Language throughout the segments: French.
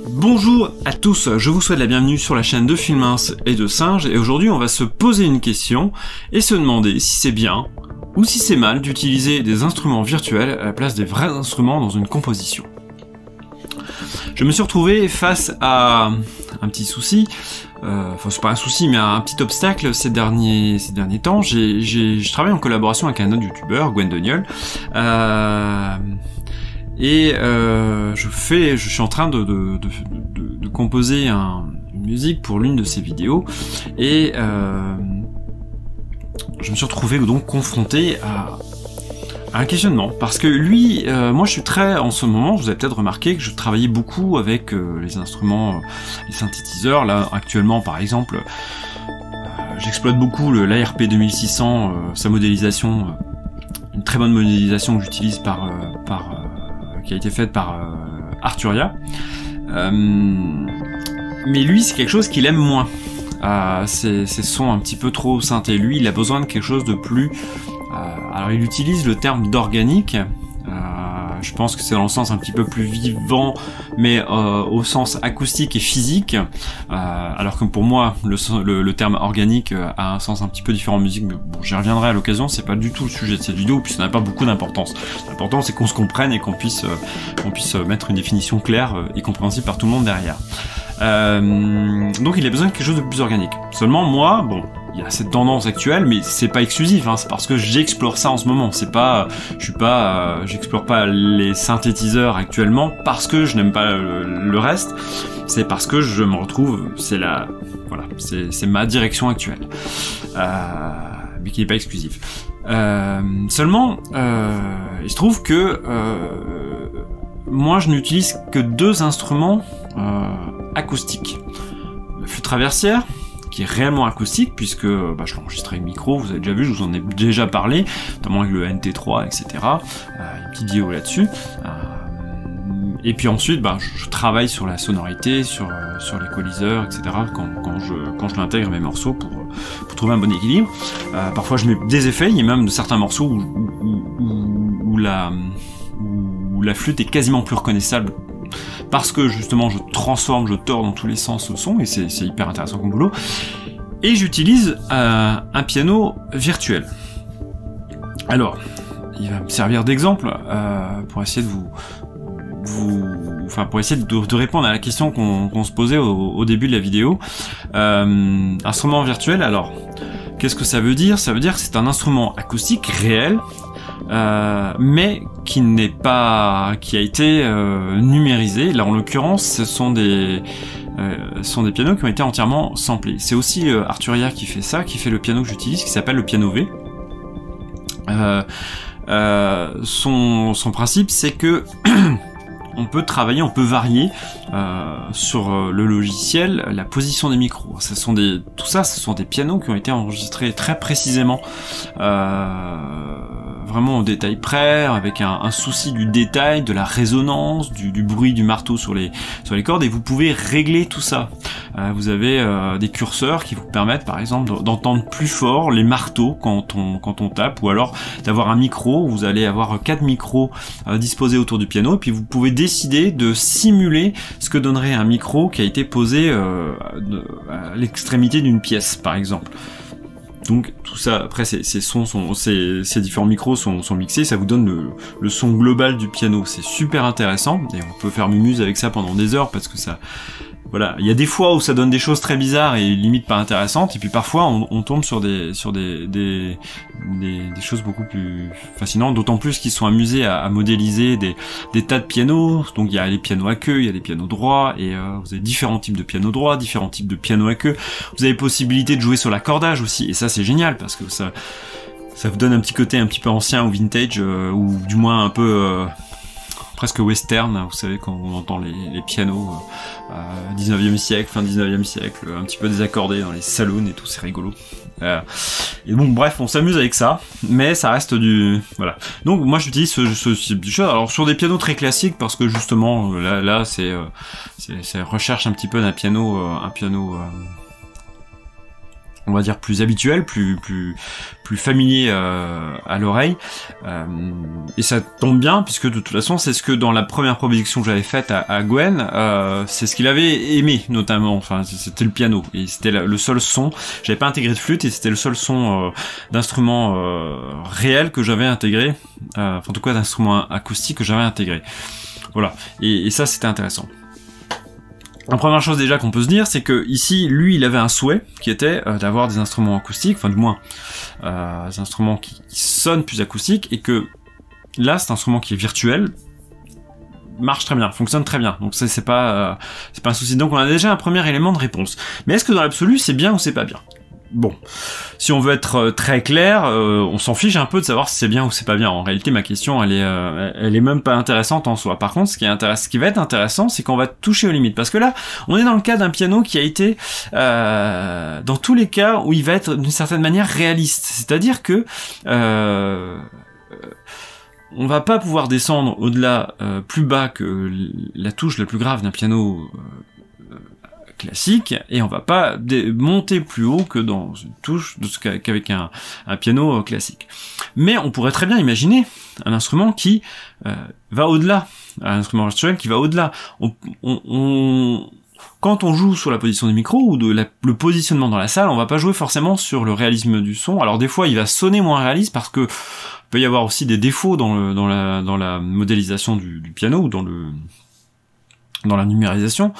Bonjour à tous, je vous souhaite la bienvenue sur la chaîne de Filmins et de Singes, et aujourd'hui on va se poser une question et se demander si c'est bien ou si c'est mal d'utiliser des instruments virtuels à la place des vrais instruments dans une composition. Je me suis retrouvé face à un petit souci, enfin c'est pas un souci mais un petit obstacle ces derniers temps. Je travaille en collaboration avec un autre youtubeur, Gwendoniol, et je suis en train de composer une musique pour l'une de ses vidéos, et je me suis retrouvé donc confronté à un questionnement, parce que lui, moi je suis très, en ce moment, vous avez peut-être remarqué que je travaillais beaucoup avec les instruments, les synthétiseurs. Là actuellement par exemple, j'exploite beaucoup l'ARP 2600, sa modélisation, une très bonne modélisation que j'utilise qui a été faite par Arturia. Mais lui, c'est quelque chose qu'il aime moins. Ces sons un petit peu trop synthé. Lui, il a besoin de quelque chose de plus... alors il utilise le terme d'organique. Je pense que c'est dans le sens un petit peu plus vivant, mais au sens acoustique et physique. Alors que pour moi, le terme organique a un sens un petit peu différent en musique, mais bon, j'y reviendrai à l'occasion, c'est pas du tout le sujet de cette vidéo, puis ça n'a pas beaucoup d'importance. L'important c'est qu'on se comprenne et qu'on puisse mettre une définition claire et compréhensible par tout le monde derrière. Donc il a besoin de quelque chose de plus organique. Seulement moi, bon, il y a cette tendance actuelle, mais c'est pas exclusif, hein, c'est parce que j'explore ça en ce moment. C'est pas, j'explore pas les synthétiseurs actuellement parce que je n'aime pas le reste. C'est parce que je me retrouve, voilà, c'est ma direction actuelle, mais qui n'est pas exclusif. Seulement, il se trouve que moi je n'utilise que deux instruments acoustiques. Le flûte traversière, qui est réellement acoustique, puisque je l'ai enregistré avec micro, vous avez déjà vu, je vous en ai déjà parlé, notamment avec le NT3, etc. Il y a une petite vidéo là-dessus. Et puis ensuite, je travaille sur la sonorité, sur l'équaliseur, etc. quand je l'intègre à mes morceaux pour trouver un bon équilibre. Parfois je mets des effets, il y a même de certains morceaux où la flûte est quasiment plus reconnaissable, parce que justement je transforme, je tords dans tous les sens le son, et c'est hyper intéressant comme boulot. Et j'utilise un piano virtuel. Alors, il va me servir d'exemple pour essayer de répondre à la question qu'on se posait au début de la vidéo. Instrument virtuel, alors, qu'est-ce que ça veut dire? Ça veut dire que c'est un instrument acoustique réel, mais qui a été numérisé. Là en l'occurrence ce sont des pianos qui ont été entièrement samplés. C'est aussi Arturia qui fait ça, qui fait le piano que j'utilise, qui s'appelle le piano V. Son principe, c'est que on peut travailler, on peut varier sur le logiciel la position des micros. Tout ça, ce sont des pianos qui ont été enregistrés très précisément, vraiment au détail près, avec un souci du détail, de la résonance, du bruit du marteau sur les cordes, et vous pouvez régler tout ça. Vous avez des curseurs qui vous permettent par exemple d'entendre plus fort les marteaux quand on tape, ou alors d'avoir un micro. Vous allez avoir 4 micros disposés autour du piano, et puis vous pouvez décider de simuler ce que donnerait un micro qui a été posé à l'extrémité d'une pièce par exemple. Donc tout ça, après ces différents micros sont mixés, ça vous donne le son global du piano. C'est super intéressant, et on peut faire mumuse avec ça pendant des heures, parce que ça... Voilà, il y a des fois où ça donne des choses très bizarres et limite pas intéressantes, et puis parfois on tombe sur des choses beaucoup plus fascinantes, d'autant plus qu'ils sont amusés à modéliser des tas de pianos. Donc il y a les pianos à queue, il y a les pianos droits, et vous avez différents types de pianos droits, différents types de pianos à queue. Vous avez possibilité de jouer sur l'accordage aussi, et ça c'est génial, parce que ça vous donne un petit côté un petit peu ancien ou vintage, ou du moins un peu... presque western, vous savez, quand on entend les pianos 19e siècle, fin 19e siècle, un petit peu désaccordés dans les saloons et tout, c'est rigolo. Et bon, bref, on s'amuse avec ça, mais ça reste du... Voilà. Donc moi j'utilise ce type de choses, alors sur des pianos très classiques, parce que justement, là c'est recherche un petit peu d'un piano... on va dire plus habituel, plus familier à l'oreille, et ça tombe bien puisque de toute façon c'est ce que dans la première proposition que j'avais faite à Gwen, c'est ce qu'il avait aimé notamment, enfin c'était le piano et c'était le seul son, j'avais pas intégré de flûte et c'était le seul son d'instrument réel que j'avais intégré, en tout cas d'instrument acoustique que j'avais intégré, voilà, et ça c'était intéressant. La première chose déjà qu'on peut se dire, c'est que ici, lui, il avait un souhait qui était d'avoir des instruments acoustiques, enfin du moins des instruments qui sonnent plus acoustiques, et que là, cet instrument qui est virtuel marche très bien, fonctionne très bien. Donc c'est pas un souci. Donc on a déjà un premier élément de réponse. Mais est-ce que dans l'absolu, c'est bien ou c'est pas bien ? Bon, si on veut être très clair, on s'en fiche un peu de savoir si c'est bien ou c'est pas bien. En réalité, ma question, elle est même pas intéressante en soi. Par contre, ce qui va être intéressant, c'est qu'on va toucher aux limites. Parce que là, on est dans le cas d'un piano qui a été, dans tous les cas où il va être d'une certaine manière réaliste. C'est-à-dire que, on va pas pouvoir descendre au-delà, plus bas que la touche la plus grave d'un piano, classique, et on va pas monter plus haut que dans une touche qu'avec un piano classique. Mais on pourrait très bien imaginer un instrument qui va au-delà, un instrument virtuel qui va au-delà. Quand on joue sur la position du micro ou le positionnement dans la salle, on va pas jouer forcément sur le réalisme du son. Alors des fois, il va sonner moins réaliste parce que peut y avoir aussi des défauts dans la modélisation du piano ou dans la numérisation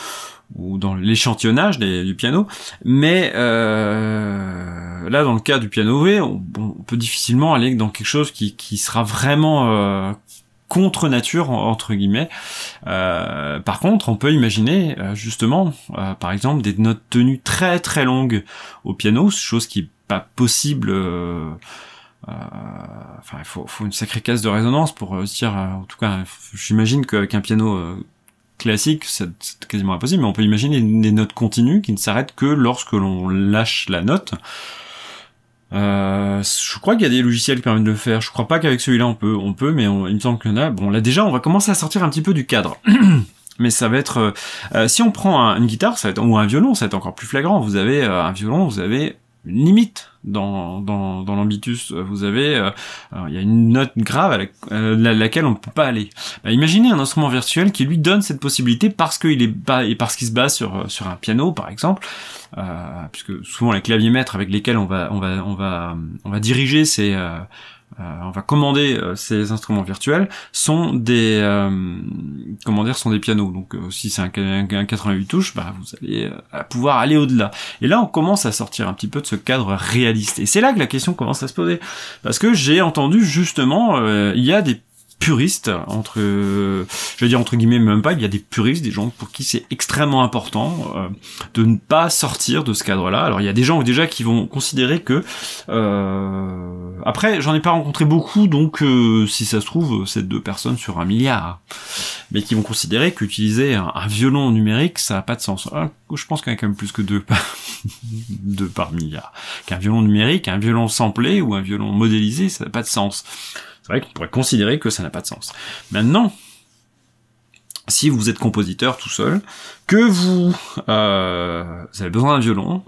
ou dans l'échantillonnage du piano, mais là dans le cas du piano V, on peut difficilement aller dans quelque chose qui sera vraiment contre nature entre guillemets. Par contre, on peut imaginer justement, par exemple, des notes tenues très très longues au piano, chose qui est pas possible. Enfin, il faut une sacrée caisse de résonance pour se dire. En tout cas, j'imagine qu'un piano classique, c'est quasiment impossible, mais on peut imaginer des notes continues qui ne s'arrêtent que lorsque l'on lâche la note. Je crois qu'il y a des logiciels qui permettent de le faire. Je crois pas qu'avec celui-là on peut, mais il me semble qu'il y en a. Bon, là déjà, on va commencer à sortir un petit peu du cadre. Mais ça va être, si on prend une guitare, ou un violon, ça va être encore plus flagrant. Vous avez un violon, vous avez une limite dans l'ambitus. Vous avez, il y a une note grave à laquelle on ne peut pas aller. Imaginez un instrument virtuel qui lui donne cette possibilité parce qu'il se base sur un piano, par exemple, puisque souvent les claviers-maîtres avec lesquels on va diriger on va commander ces instruments virtuels sont des sont des pianos. Donc si c'est un 88 touches, vous allez pouvoir aller au-delà. Et là on commence à sortir un petit peu de ce cadre réaliste. Et c'est là que la question commence à se poser. Parce que j'ai entendu justement, il y a des puristes, je vais dire entre guillemets, même pas, il y a des puristes, des gens pour qui c'est extrêmement important de ne pas sortir de ce cadre-là. Alors il y a des gens déjà qui vont considérer que après j'en ai pas rencontré beaucoup, donc si ça se trouve c'est 2 personnes sur 1 milliard, mais qui vont considérer qu'utiliser un violon numérique ça a pas de sens. Je pense qu'il y en a quand même plus que 2 par milliard. Qu'un violon numérique, un violon samplé ou un violon modélisé, ça n'a pas de sens. C'est vrai qu'on pourrait considérer que ça n'a pas de sens. Maintenant, si vous êtes compositeur tout seul, que vous avez besoin d'un violon,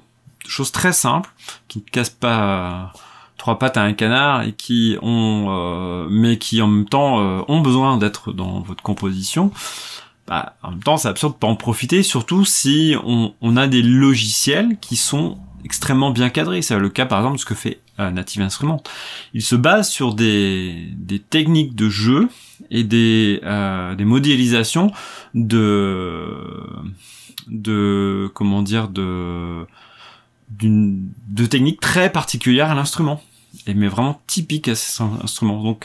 chose très simple, qui ne casse pas 3 pattes à un canard et qui mais qui en même temps ont besoin d'être dans votre composition, en même temps c'est absurde de pas en profiter, surtout si on a des logiciels qui sont extrêmement bien cadrés. C'est le cas par exemple de ce que fait Native Instruments. Il se base sur des techniques de jeu et des modélisations de techniques très particulières à l'instrument, mais vraiment typiques à cet instrument. Donc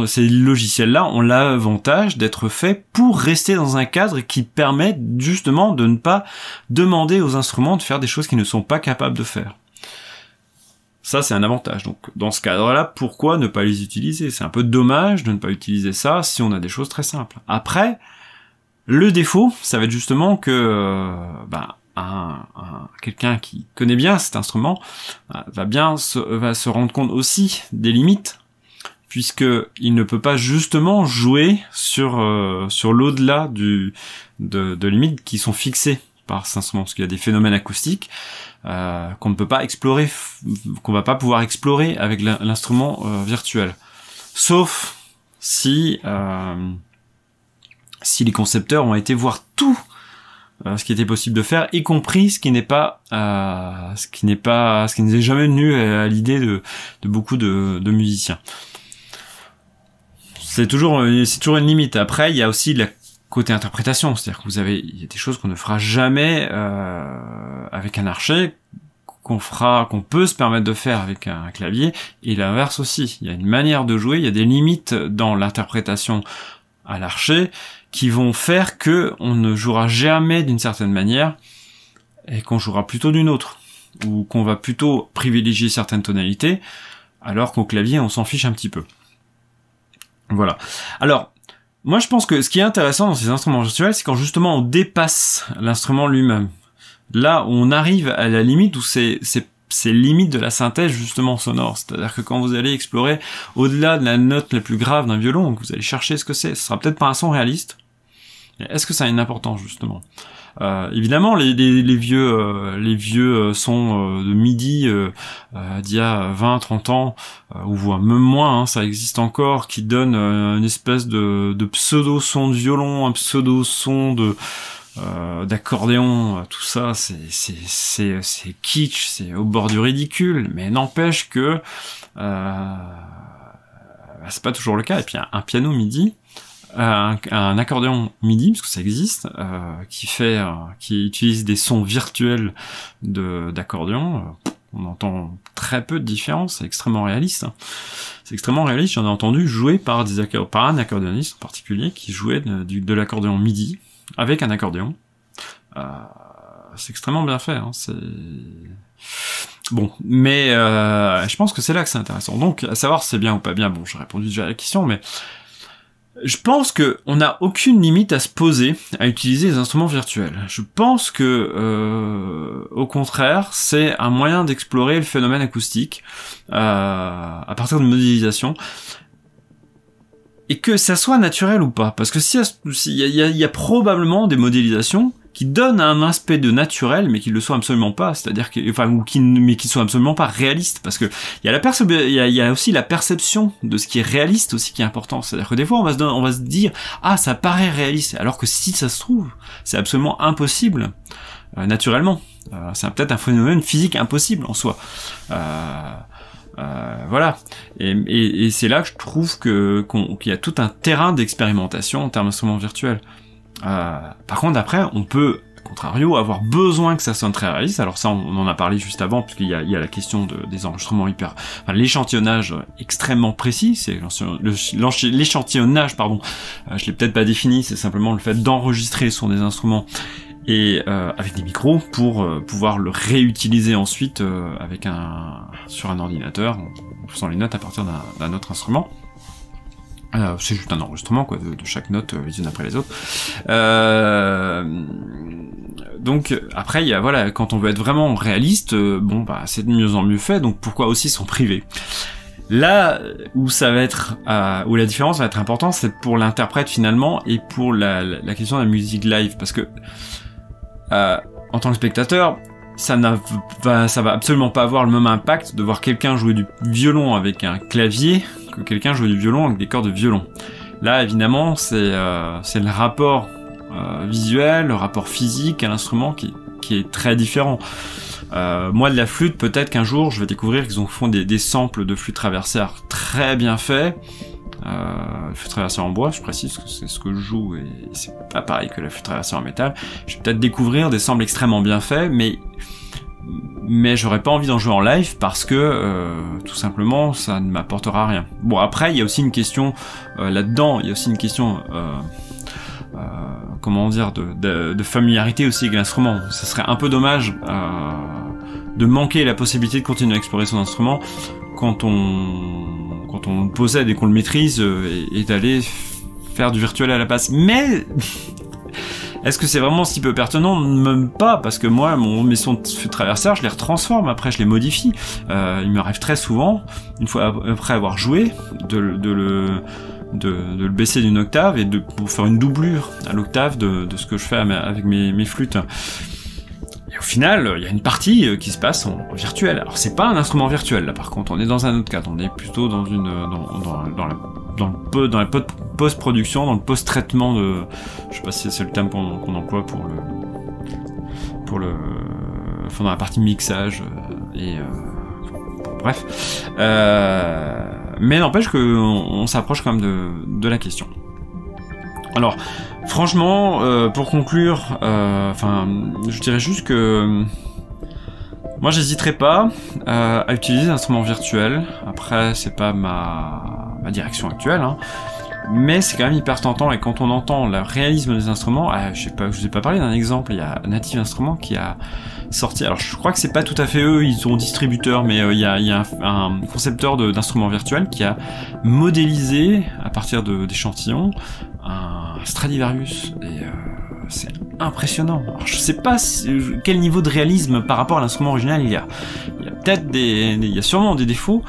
ces logiciels-là ont l'avantage d'être faits pour rester dans un cadre qui permet justement de ne pas demander aux instruments de faire des choses qu'ils ne sont pas capables de faire. Ça, c'est un avantage. Donc, dans ce cadre-là, pourquoi ne pas les utiliser ? C'est un peu dommage de ne pas utiliser ça si on a des choses très simples. Après, le défaut, ça va être justement que quelqu'un qui connaît bien cet instrument va se rendre compte aussi des limites, puisque il ne peut pas justement jouer sur l'au-delà de limites qui sont fixées par cet instrument, parce qu'il y a des phénomènes acoustiques qu'on ne peut pas explorer, qu'on va pas pouvoir explorer avec l'instrument virtuel. Sauf si les concepteurs ont été voir tout ce qui était possible de faire, y compris ce qui n'est jamais venu à l'idée de beaucoup de musiciens. C'est toujours une limite. Après, il y a aussi la côté interprétation, c'est-à-dire que il y a des choses qu'on ne fera jamais avec un archet, qu'on peut se permettre de faire avec un clavier, et l'inverse aussi. Il y a une manière de jouer, il y a des limites dans l'interprétation à l'archet qui vont faire que on ne jouera jamais d'une certaine manière et qu'on jouera plutôt d'une autre, ou qu'on va plutôt privilégier certaines tonalités, alors qu'au clavier on s'en fiche un petit peu. Voilà. Alors, moi je pense que ce qui est intéressant dans ces instruments virtuels, c'est quand justement on dépasse l'instrument lui-même. Là où on arrive à la limite où c'est limite de la synthèse justement sonore. C'est-à-dire que quand vous allez explorer au-delà de la note la plus grave d'un violon, que vous allez chercher ce que c'est, ce sera peut-être pas un son réaliste. Est-ce que ça a une importance justement? Évidemment, les vieux sons de MIDI d'il y a 20-30 ans, ou voire même moins, hein, ça existe encore, qui donnent une espèce de pseudo-son de violon, un pseudo-son d'accordéon, tout ça, c'est kitsch, c'est au bord du ridicule, mais n'empêche que c'est pas toujours le cas. Et puis un piano MIDI, un accordéon MIDI, parce que ça existe, qui utilise des sons virtuels d'accordéon, on entend très peu de différence, c'est extrêmement réaliste. Hein. C'est extrêmement réaliste, j'en ai entendu jouer par un accordéoniste en particulier qui jouait de l'accordéon MIDI avec un accordéon. C'est extrêmement bien fait, hein, c'est... Bon, mais je pense que c'est là que c'est intéressant. Donc, à savoir si c'est bien ou pas bien, bon, j'ai répondu déjà à la question, mais je pense que on n'a aucune limite à se poser à utiliser les instruments virtuels. Je pense que, au contraire, c'est un moyen d'explorer le phénomène acoustique à partir de modélisation, et que ça soit naturel ou pas. Parce que il y a probablement des modélisations qui donnent un aspect de naturel, mais qui le soient absolument pas, c'est-à-dire mais qui soient absolument pas réalistes, parce que il y a aussi la perception de ce qui est réaliste aussi qui est important, c'est-à-dire que des fois on va se dire ah ça paraît réaliste, alors que si ça se trouve c'est absolument impossible naturellement, c'est peut-être un phénomène physique impossible en soi. Voilà, et c'est là que je trouve qu'il y a tout un terrain d'expérimentation en termes d'instruments virtuels. Par contre, après, on peut, à contrario, avoir besoin que ça sonne très réaliste. Alors ça, on en a parlé juste avant, puisqu'il y a la question des enregistrements l'échantillonnage extrêmement précis. C'est l'échantillonnage, pardon. Je l'ai peut-être pas défini. C'est simplement le fait d'enregistrer le son des instruments et avec des micros pour pouvoir le réutiliser ensuite sur un ordinateur en faisant les notes à partir d'un autre instrument. C'est juste un enregistrement quoi de chaque note les unes après les autres. Donc après il y a voilà, quand on veut être vraiment réaliste, c'est de mieux en mieux fait, donc pourquoi aussi s'en priver. Là où ça va être où la différence va être importante, c'est pour l'interprète finalement et pour la question de la musique live, parce que en tant que spectateur, ça va absolument pas avoir le même impact de voir quelqu'un jouer du violon avec un clavier que quelqu'un jouer du violon avec des cordes de violon. Là, évidemment, c'est le rapport visuel, le rapport physique à l'instrument qui est très différent. Moi, de la flûte, peut-être qu'un jour, je vais découvrir qu'ils font des samples de flûte traversière très bien faits. Flûte traversière en bois, je précise que c'est ce que je joue et c'est pas pareil que la flûte traversière en métal. Je vais peut-être découvrir des samples extrêmement bien faits, mais j'aurais pas envie d'en jouer en live parce que tout simplement ça ne m'apportera rien. Bon, après il y a aussi une question là-dedans, il y a aussi une question comment dire de familiarité aussi avec l'instrument. Ça serait un peu dommage de manquer la possibilité de continuer à explorer son instrument quand on le possède et qu'on le maîtrise et d'aller faire du virtuel à la place. Mais est-ce que c'est vraiment si peu pertinent? Même pas, parce que moi, mes sons de flûte traversière, je les retransforme, après je les modifie. Il m'arrive très souvent, une fois après avoir joué, de le baisser d'une octave et pour faire une doublure à l'octave de ce que je fais avec mes flûtes. final, il y a une partie qui se passe en virtuel. Alors c'est pas un instrument virtuel là par contre, on est dans un autre cadre, on est plutôt dans une dans la post-production, dans le post-traitement de, je sais pas si c'est le terme qu'on emploie pour enfin, dans la partie mixage bref. Mais n'empêche que on s'approche quand même de la question. Alors, franchement, pour conclure, enfin, je dirais juste que moi, j'hésiterais pas à utiliser des instruments virtuels. Après, c'est pas ma direction actuelle, hein, mais c'est quand même hyper tentant. Et quand on entend le réalisme des instruments, je sais pas, je vous ai pas parlé d'un exemple. Il y a Native Instruments qui a sorti. Alors, je crois que c'est pas tout à fait eux, ils sont distributeurs, mais il y a un concepteur d'instruments virtuels qui a modélisé à partir d'échantillons un Stradivarius, et c'est impressionnant. Alors, je sais pas quel niveau de réalisme par rapport à l'instrument original il y a. Il y a peut-être il y a sûrement des défauts,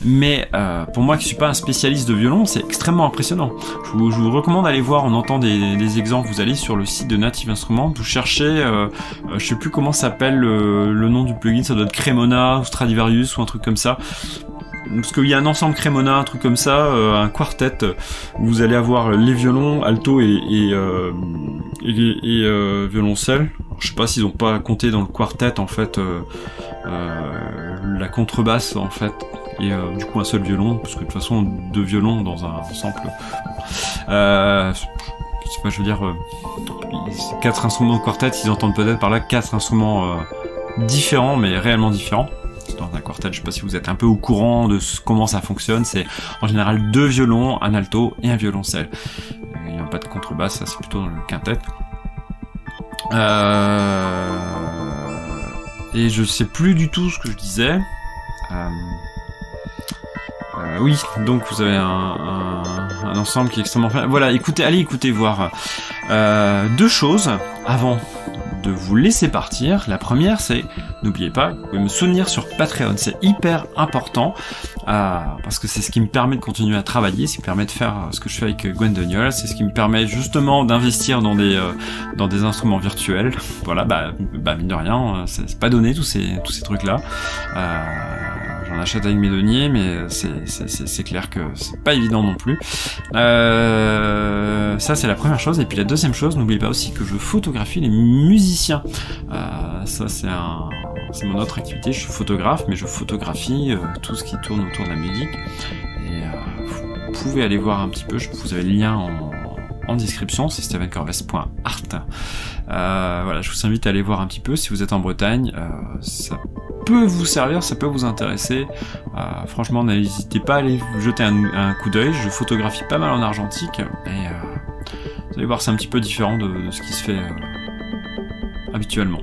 mais pour moi qui suis pas un spécialiste de violon, c'est extrêmement impressionnant. Je vous recommande d'aller voir, on entend des exemples, vous allez sur le site de Native Instruments, vous cherchez, je sais plus comment s'appelle le nom du plugin, ça doit être Cremona ou Stradivarius ou un truc comme ça. Parce qu'il y a un ensemble Cremona, un truc comme ça, un quartet, où vous allez avoir les violons, alto et violoncelle. Alors, je sais pas s'ils ont pas compté dans le quartet en fait la contrebasse en fait, et du coup un seul violon, parce que de toute façon deux violons dans un ensemble. Je sais pas, je veux dire, 4 instruments de quartet, ils entendent peut-être par là 4 instruments différents, mais réellement différents. Dans un quartet, je sais pas si vous êtes un peu au courant de comment ça fonctionne, c'est en général 2 violons, un alto et un violoncelle. Il n'y a pas de contrebasse, ça c'est plutôt dans le quintet. Et je sais plus du tout ce que je disais. Oui, donc vous avez un ensemble qui est extrêmement... Voilà, allez écouter voir 2 choses avant de vous laisser partir. La première, c'est, n'oubliez pas, vous pouvez me soutenir sur Patreon, c'est hyper important, parce que c'est ce qui me permet de continuer à travailler, ce qui me permet de faire ce que je fais avec Gwen Daniel, c'est ce qui me permet justement d'investir dans des instruments virtuels. Voilà, mine de rien, c'est pas donné tous ces trucs-là. J'en achète avec mes deniers, mais c'est clair que c'est pas évident non plus. Ça c'est la première chose, et puis la deuxième chose, n'oubliez pas aussi que je photographie les musiciens. Ça c'est mon autre activité, je suis photographe, mais je photographie tout ce qui tourne autour de la musique. Et vous pouvez aller voir un petit peu, vous avez le lien en description, c'est stevencorves.art. Voilà, je vous invite à aller voir un petit peu si vous êtes en Bretagne, ça peut vous servir, ça peut vous intéresser. Franchement, n'hésitez pas à aller jeter un coup d'œil, je photographie pas mal en argentique, et vous allez voir, c'est un petit peu différent de ce qui se fait habituellement.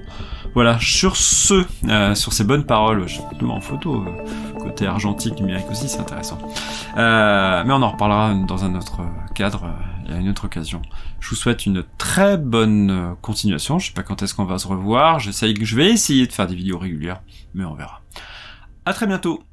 Voilà, sur ces bonnes paroles, justement en photo, côté argentique, numérique aussi, c'est intéressant. Mais on en reparlera dans un autre cadre, et à une autre occasion. Je vous souhaite une très bonne continuation, je sais pas quand est-ce qu'on va se revoir, je vais essayer de faire des vidéos régulières, mais on verra. À très bientôt.